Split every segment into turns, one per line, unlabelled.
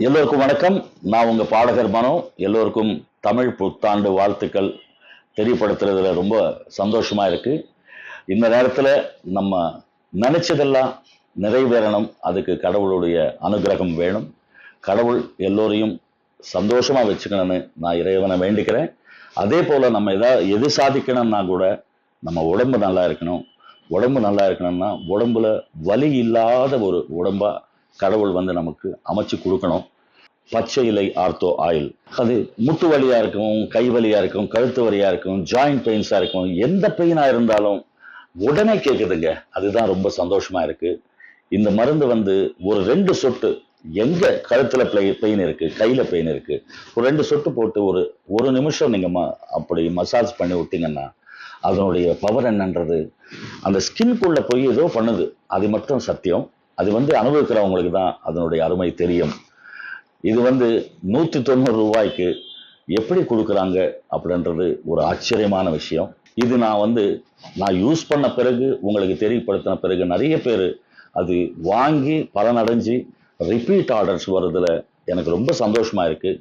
எல்லோருக்கும் வணக்கம். நான் உங்க பாடகர் மனோ. எல்லோருக்கும் தமிழ் புத்தாண்டு வாழ்த்துக்கள் தெரியப்படுத்துறதுல ரொம்ப சந்தோஷமா இருக்கு. இந்த நேரத்துல நம்ம நினைச்சதெல்லாம் நிறைவேறணும். அதுக்கு கடவுளுடைய அனுகிரகம் வேணும். கடவுள் எல்லோரையும் சந்தோஷமா வச்சுக்கணும்னு நான் இறைவனை வேண்டிக்கிறேன். அதே போல நம்ம எது சாதிக்கணும்னா கூட நம்ம உடம்பு நல்லா இருக்கணும். உடம்பு நல்லா இருக்கணும்னா உடம்புல வலி இல்லாத ஒரு உடம்பா கடவுள் நமக்கு அமைச்சு கொடுக்கணும். பச்சை இலை ஆர்த்தோ ஆயில், அது முட்டு வலியா இருக்கும், கை வலியா இருக்கும், கழுத்து வலியா இருக்கும், ஜாயிண்ட் பெயின்ஸா இருக்கும், எந்த பெயினா இருந்தாலும் உடனே கேட்குதுங்க. அதுதான் ரொம்ப சந்தோஷமா இருக்கு. இந்த மருந்து ஒரு 2 சொட்டு, எங்க கழுத்துல பெயின் இருக்கு, கையில பெயின் இருக்கு, ஒரு 2 சொட்டு போட்டு ஒரு ஒரு நிமிஷம் நீங்க அப்படி மசாஜ் பண்ணி விட்டீங்கன்னா அதனுடைய பவர் என்னன்றது அந்த ஸ்கின்குள்ள போய் ஏதோ பண்ணுது. அது மட்டும் சத்தியம். அது அனுபவிக்கிறவங்களுக்கு தான் அதனுடைய அருமை தெரியும். இது 190 ரூபாய்க்கு எப்படி கொடுக்குறாங்க அப்படின்றது ஒரு ஆச்சரியமான விஷயம். இது நான் யூஸ் பண்ண பிறகு, உங்களுக்கு தெரியப்படுத்தின பிறகு நிறைய பேர் அது வாங்கி பலனடைஞ்சு ரிப்பீட் ஆர்டர்ஸ் வருதுல எனக்கு ரொம்ப சந்தோஷமா இருக்கு.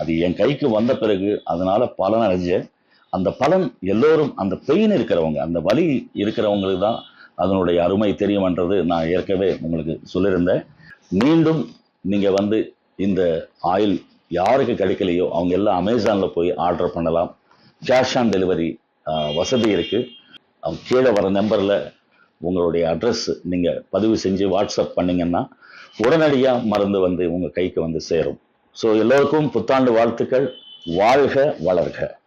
அது என் கைக்கு வந்த பிறகு அதனால பலனடைஞ்சேன். அந்த பலன் எல்லோரும், அந்த பெயின் இருக்கிறவங்க, அந்த வலி இருக்கிறவங்களுக்கு தான் அதனுடைய அருமை தெரியும்ன்றது நான் ஏற்கனவே உங்களுக்கு சொல்லியிருந்தேன். மீண்டும் நீங்க இந்த ஆயில் யாருக்கு கிடைக்கலையோ அவங்க எல்லாம் அமேசான்ல போய் ஆர்டர் பண்ணலாம். கேஷ் ஆன் டெலிவரி வசதி இருக்கு. அவங்க கீழே வர நம்பர்ல உங்களுடைய அட்ரஸ் நீங்க பதிவு செஞ்சு வாட்ஸ்அப் பண்ணீங்கன்னா உடனடியா மருந்து உங்க கைக்கு சேரும். ஸோ எல்லோருக்கும் புத்தாண்டு வாழ்த்துக்கள். வாழ்க வளர்க.